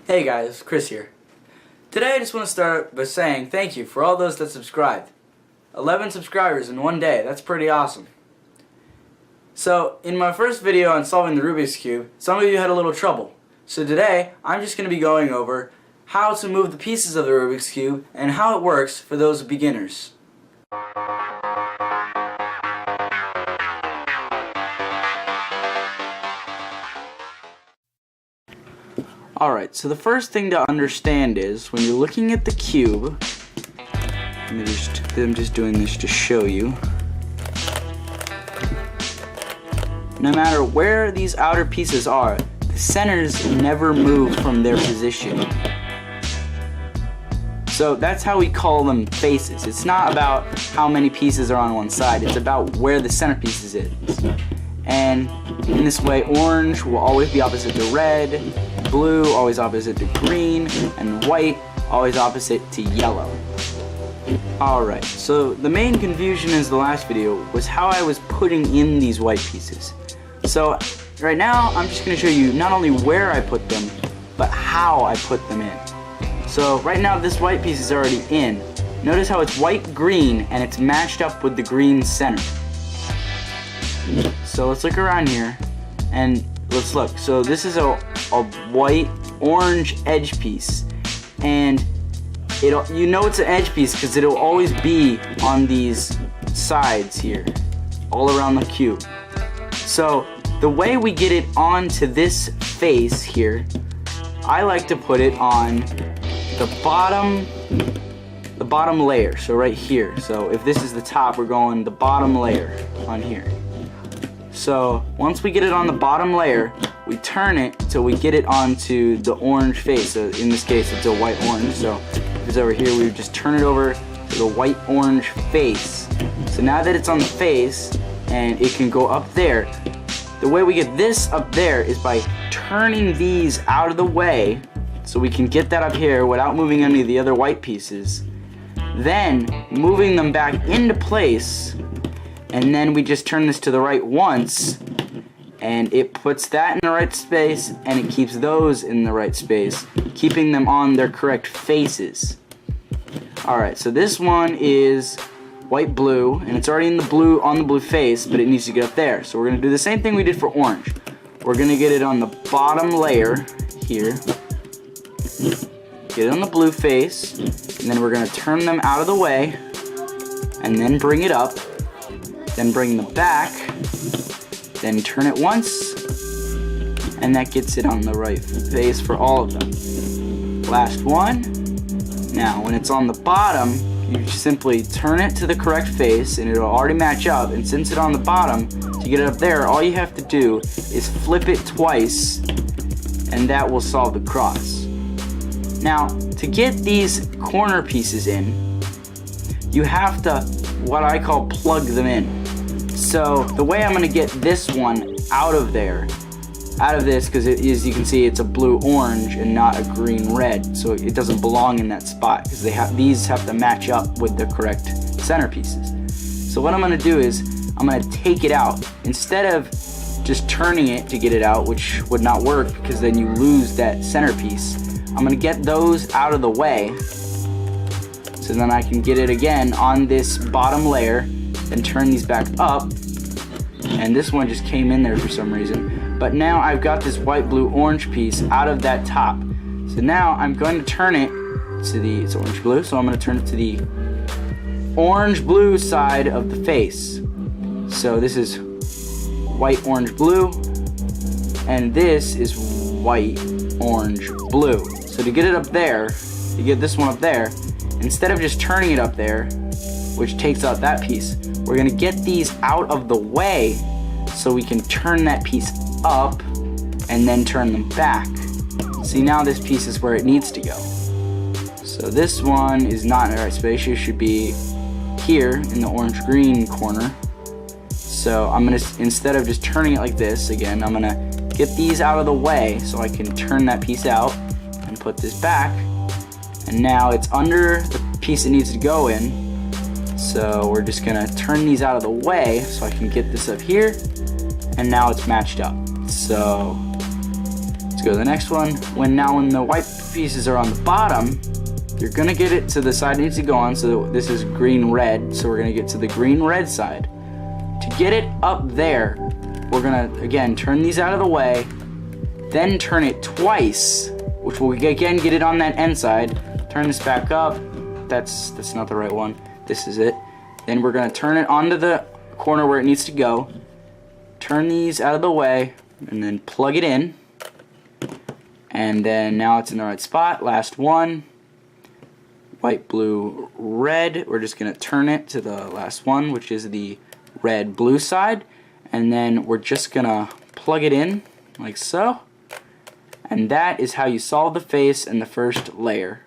Hey guys, Chris here. Today I just want to start by saying thank you for all those that subscribed. 11 subscribers in one day, that's pretty awesome. So, in my first video on solving the Rubik's Cube, some of you had a little trouble. So today, I'm just going to be going over how to move the pieces of the Rubik's Cube and how it works for those beginners. Alright, so the first thing to understand is when you're looking at the cube, I'm just doing this to show you. No matter where these outer pieces are, the centers never move from their position. So that's how we call them faces. It's not about how many pieces are on one side, it's about where the centerpiece is. And in this way, orange will always be opposite to red, blue always opposite to green, and white always opposite to yellow. Alright, so the main confusion in the last video was how I was putting in these white pieces. So right now I'm just going to show you not only where I put them, but how I put them in. So right now this white piece is already in. Notice how it's white-green and it's matched up with the green center. So let's look around here and let's look. So this is a white orange edge piece, and you know it's an edge piece because it'll always be on these sides here all around the cube. So the way we get it onto this face here, I like to put it on the bottom layer, so right here. So if this is the top, we're going the bottom layer on here. So once we get it on the bottom layer, we turn it till we get it onto the orange face. So in this case, it's a white orange. So if it's over here, we would just turn it over to the white orange face. So now that it's on the face and it can go up there, the way we get this up there is by turning these out of the way so we can get that up here without moving any of the other white pieces. Then moving them back into place, and then we just turn this to the right once, and it puts that in the right space, and it keeps those in the right space, keeping them on their correct faces. Alright, so this one is white blue, and it's already in the blue on the blue face, but it needs to get up there. So we're going to do the same thing we did for orange. We're going to get it on the bottom layer here, get it on the blue face, and then we're going to turn them out of the way, and then bring it up, then bring them back, then turn it once, and that gets it on the right face for all of them. Last one. Now when it's on the bottom, you simply turn it to the correct face and it'll already match up, and since it's on the bottom, to get it up there, all you have to do is flip it twice, and that will solve the cross. Now, to get these corner pieces in, you have to, what I call, plug them in. So the way I'm going to get this one out of this, because as you can see, it's a blue-orange and not a green-red, so it doesn't belong in that spot, because these have to match up with the correct centerpieces. So what I'm going to do is, I'm going to take it out. Instead of just turning it to get it out, which would not work, because then you lose that centerpiece, I'm going to get those out of the way, so then I can get it again on this bottom layer, then turn these back up, and this one just came in there for some reason. But now I've got this white, blue, orange piece out of that top. So now I'm going to turn it to it's orange, blue, so I'm going to turn it to the orange, blue side of the face. So this is white, orange, blue, and this is white, orange, blue. So to get it up there, to get this one up there, instead of just turning it up there, which takes out that piece, we're going to get these out of the way so we can turn that piece up and then turn them back. See, now this piece is where it needs to go. So this one is not in the right space. It should be here in the orange-green corner. So I'm going to, instead of just turning it like this, again, I'm going to get these out of the way so I can turn that piece out and put this back. And now it's under the piece it needs to go in. So we're just gonna turn these out of the way so I can get this up here, and now it's matched up. So it's Let's go to the next one. When the white pieces are on the bottom, you're gonna get it to the side it needs to go on. So this is green-red, so we're gonna get to the green-red side. To get it up there, we're gonna, again, turn these out of the way, then turn it twice, which will again get it on that end side. Turn this back up. That's not the right one. This is it. Then we're gonna turn it onto the corner where it needs to go. Turn these out of the way, and then plug it in. And then now it's in the right spot. Last one. White, blue, red. We're just gonna turn it to the last one, which is the red, blue side. And then we're just gonna plug it in like so. And that is how you solve the face and the first layer.